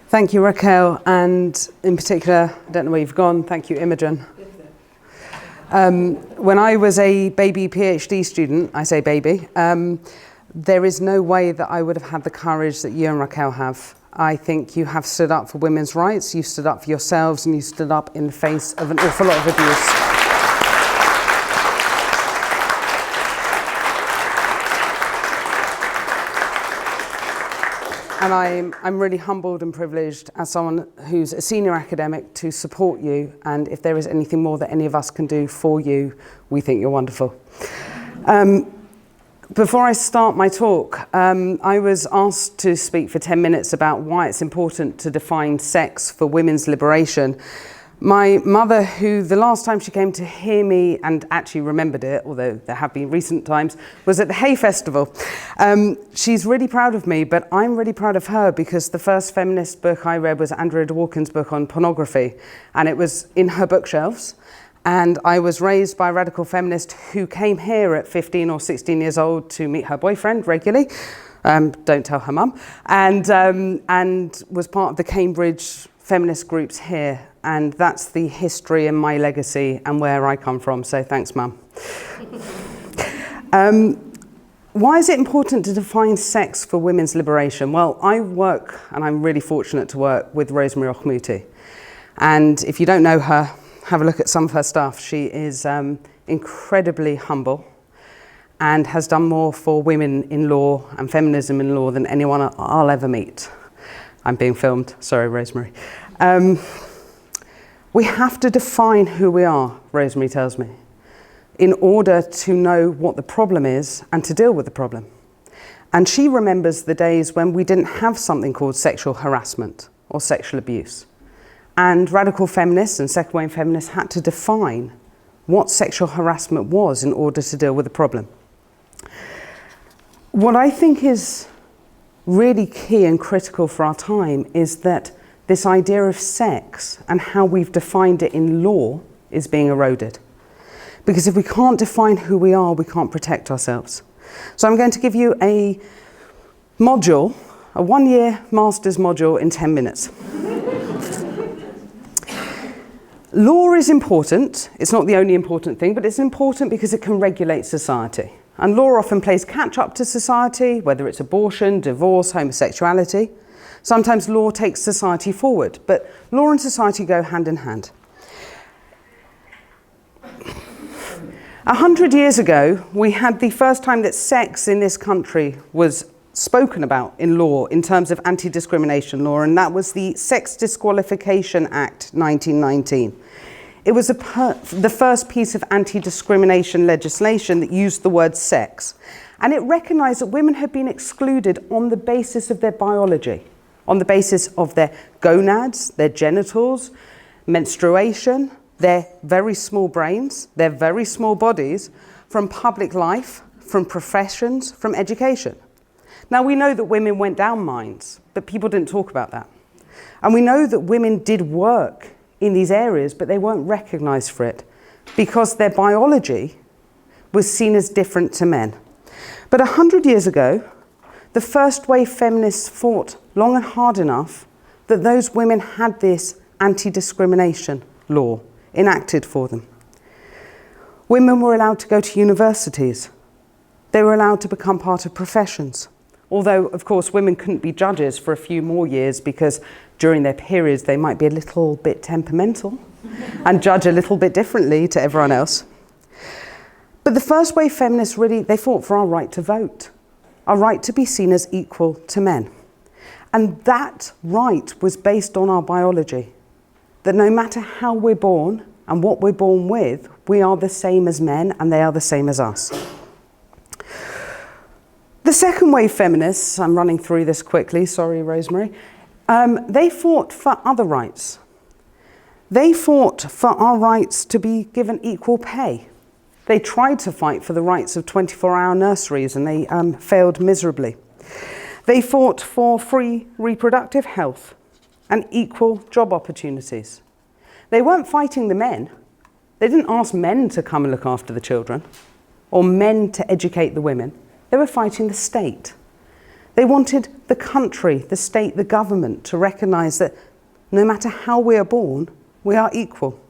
Thank you, Raquel, and in particular, I don't know where you've gone, thank you, Imogen. When I was a baby PhD student, I say baby, there is no way that I would have had the courage that you and Raquel have. I think you have stood up for women's rights, you stood up for yourselves, and you stood up in the face of an awful lot of abuse. And I'm really humbled and privileged as someone who's a senior academic to support you. And if there is anything more that any of us can do for you, we think you're wonderful. Before I start my talk, I was asked to speak for 10 minutes about why it's important to define sex for women's liberation. My mother, who the last time she came to hear me and actually remembered it, although there have been recent times, was at the Hay Festival. She's really proud of me, but I'm really proud of her because the first feminist book I read was Andrea Dworkin's book on pornography, and it was in her bookshelves. And I was raised by a radical feminist who came here at 15 or 16 years old to meet her boyfriend regularly. Don't tell her mum. And was part of the Cambridge feminist groups here. And that's the history and my legacy and where I come from. So thanks, Mum. Why is it important to define sex for women's liberation? Well, I work, and I'm really fortunate to work with Rosa Ochmuti. And if you don't know her, have a look at some of her stuff. She is incredibly humble and has done more for women in law and feminism in law than anyone I'll ever meet. I'm being filmed. Sorry, Rosemary. We have to define who we are, Rosemary tells me, in order to know what the problem is and to deal with the problem. And she remembers the days when we didn't have something called sexual harassment or sexual abuse. And radical feminists and second wave feminists had to define what sexual harassment was in order to deal with the problem. What I think is really key and critical for our time is that this idea of sex and how we've defined it in law is being eroded. Because if we can't define who we are, we can't protect ourselves. So I'm going to give you a module, a one-year master's module in 10 minutes. Law is important. It's not the only important thing, but it's important because it can regulate society. And law often plays catch-up to society, whether it's abortion, divorce, homosexuality. Sometimes law takes society forward, but law and society go hand in hand. 100 years ago, we had the first time that sex in this country was spoken about in law in terms of anti-discrimination law, and that was the Sex Disqualification Act 1919. It was the first piece of anti-discrimination legislation that used the word sex, and it recognised that women had been excluded on the basis of their biology, on the basis of their gonads, their genitals, menstruation, their very small brains, their very small bodies, from public life, from professions, from education. Now, we know that women went down mines, but people didn't talk about that. And we know that women did work in these areas, but they weren't recognised for it because their biology was seen as different to men. But 100 years ago, the first wave feminists fought long and hard enough that those women had this anti-discrimination law enacted for them. Women were allowed to go to universities. They were allowed to become part of professions. Although, of course, women couldn't be judges for a few more years because during their periods they might be a little bit temperamental and judge a little bit differently to everyone else. But the first wave feminists really, they fought for our right to vote, our right to be seen as equal to men. And that right was based on our biology, that no matter how we're born and what we're born with, we are the same as men and they are the same as us. The second wave feminists, I'm running through this quickly, sorry Rosemary, they fought for other rights. They fought for our rights to be given equal pay. They tried to fight for the rights of 24-hour nurseries and they failed miserably. They fought for free reproductive health and equal job opportunities. They weren't fighting the men. They didn't ask men to come and look after the children or men to educate the women. They were fighting the state. They wanted the country, the state, the government to recognise that no matter how we are born, we are equal.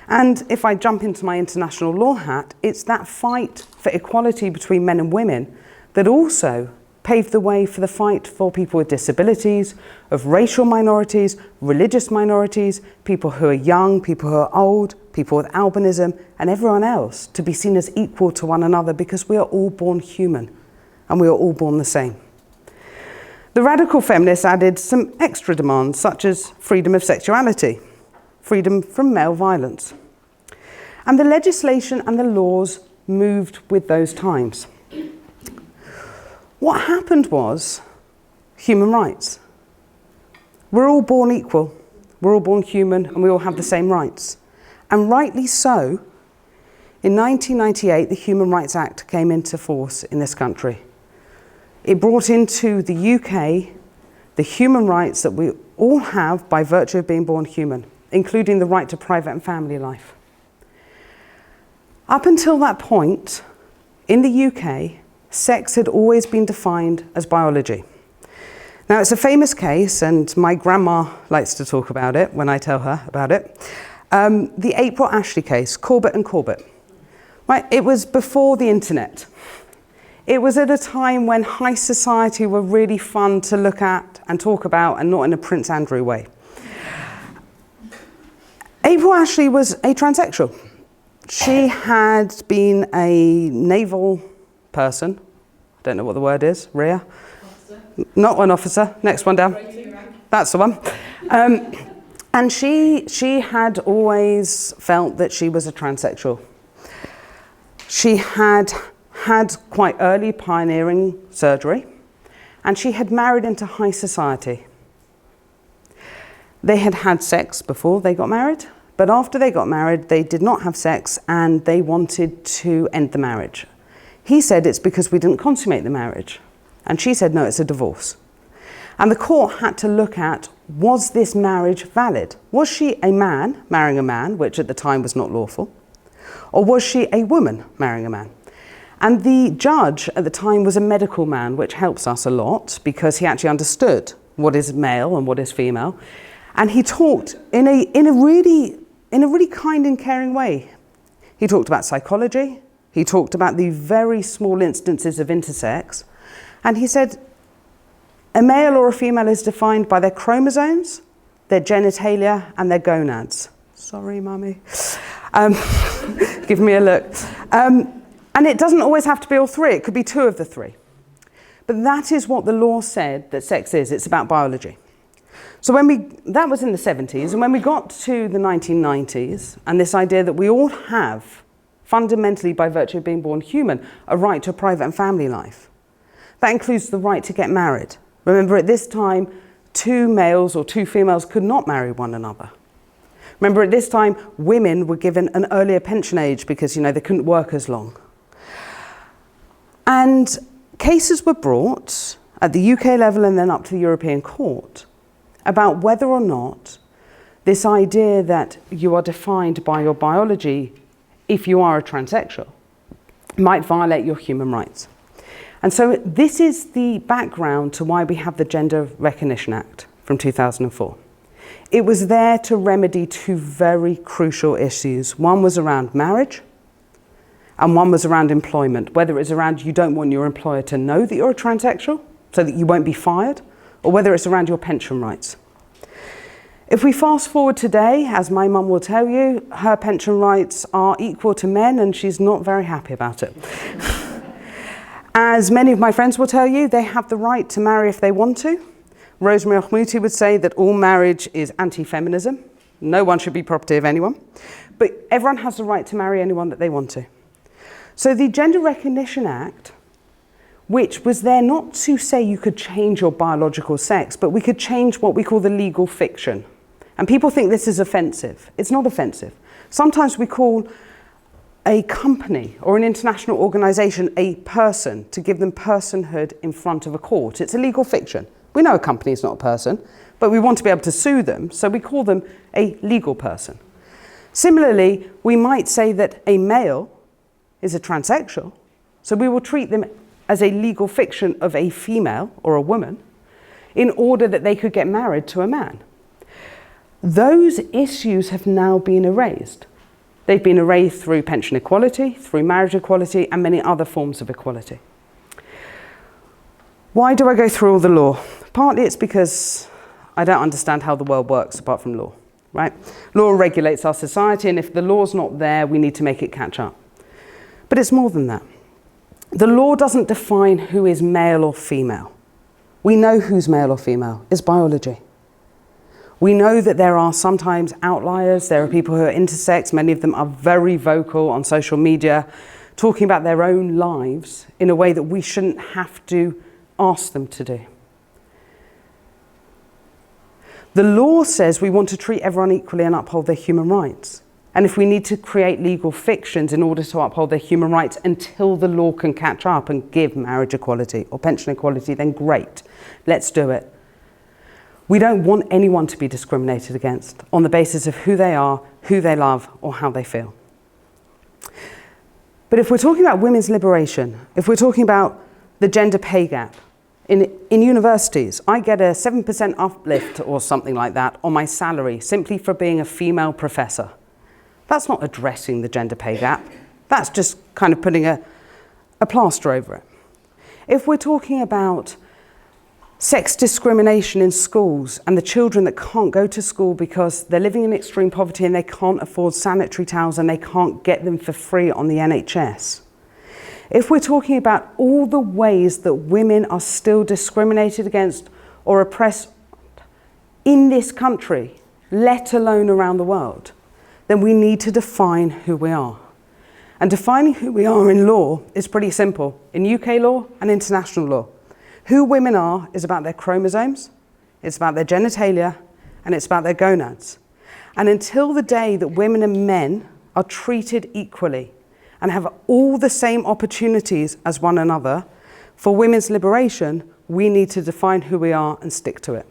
And if I jump into my international law hat, it's that fight for equality between men and women that also paved the way for the fight for people with disabilities, of racial minorities, religious minorities, people who are young, people who are old, people with albinism, and everyone else to be seen as equal to one another, because we are all born human and we are all born the same. The radical feminists added some extra demands, such as freedom of sexuality, freedom from male violence. And the legislation and the laws moved with those times. What happened was human rights. We're all born equal, we're all born human, and we all have the same rights. And rightly so, in 1998, the Human Rights Act came into force in this country. It brought into the UK the human rights that we all have by virtue of being born human, including the right to private and family life. Up until that point, in the UK, sex had always been defined as biology. Now, it's a famous case, and my grandma likes to talk about it when I tell her about it. The April Ashley case, Corbett and Corbett. Right? It was before the internet. It was at a time when high society were really fun to look at and talk about, and not in a Prince Andrew way. April Ashley was a transsexual. She had been a naval person. I don't know what the word is. Rhea? Officer. Not an officer. Next one down. That's the one. And she had always felt that she was a transsexual. She had quite early pioneering surgery, and she had married into high society. They had had sex before they got married, but after they got married, they did not have sex, and they wanted to end the marriage. He said it's because we didn't consummate the marriage, and she said no, it's a divorce. And the court had to look at, was this marriage valid? Was she a man marrying a man, which at the time was not lawful, or was she a woman marrying a man? And the judge at the time was a medical man, which helps us a lot because he actually understood what is male and what is female. And he talked in a really kind and caring way. He talked about psychology. He talked about the very small instances of intersex. And he said, a male or a female is defined by their chromosomes, their genitalia, and their gonads. Sorry, mummy. Give me a look. And it doesn't always have to be all three. It could be two of the three. But that is what the law said that sex is. It's about biology. So that was in the 70s, and when we got to the 1990s, and this idea that we all have, fundamentally by virtue of being born human, a right to a private and family life. That includes the right to get married. Remember, at this time, two males or two females could not marry one another. Remember, at this time, women were given an earlier pension age because, they couldn't work as long. And cases were brought at the UK level and then up to the European Court about whether or not this idea that you are defined by your biology if you are a transsexual might violate your human rights. And so this is the background to why we have the Gender Recognition Act from 2004. It was there to remedy two very crucial issues. One was around marriage, and one was around employment, whether it's around you don't want your employer to know that you're a transsexual so that you won't be fired, or whether it's around your pension rights. If we fast forward today, as my mum will tell you, her pension rights are equal to men, and she's not very happy about it. As many of my friends will tell you, they have the right to marry if they want to. Rosa would say that all marriage is anti-feminism. No one should be property of anyone. But everyone has the right to marry anyone that they want to. So the Gender Recognition Act, which was there not to say you could change your biological sex, but we could change what we call the legal fiction. And people think this is offensive. It's not offensive. Sometimes we call a company or an international organization a person to give them personhood in front of a court. It's a legal fiction. We know a company is not a person, but we want to be able to sue them, so we call them a legal person. Similarly, we might say that a male is a transsexual, so we will treat them as a legal fiction of a female or a woman in order that they could get married to a man. Those issues have now been erased. They've been erased through pension equality, through marriage equality, and many other forms of equality. Why do I go through all the law? Partly it's because I don't understand how the world works apart from law, right? Law regulates our society, and if the law's not there, we need to make it catch up. But it's more than that. The law doesn't define who is male or female. We know who's male or female. It's biology. We know that there are sometimes outliers. There are people who are intersex. Many of them are very vocal on social media, talking about their own lives in a way that we shouldn't have to ask them to do. The law says we want to treat everyone equally and uphold their human rights. And if we need to create legal fictions in order to uphold their human rights until the law can catch up and give marriage equality or pension equality, then great, let's do it. We don't want anyone to be discriminated against on the basis of who they are, who they love, or how they feel. But if we're talking about women's liberation, if we're talking about the gender pay gap, in universities, I get a 7% uplift or something like that on my salary simply for being a female professor. That's not addressing the gender pay gap. That's just kind of putting a plaster over it. If we're talking about sex discrimination in schools and the children that can't go to school because they're living in extreme poverty and they can't afford sanitary towels and they can't get them for free on the NHS. If we're talking about all the ways that women are still discriminated against or oppressed in this country, let alone around the world, then we need to define who we are. And defining who we are in law is pretty simple, in UK law and international law. Who women are is about their chromosomes, it's about their genitalia, and it's about their gonads. And until the day that women and men are treated equally and have all the same opportunities as one another, for women's liberation, we need to define who we are and stick to it.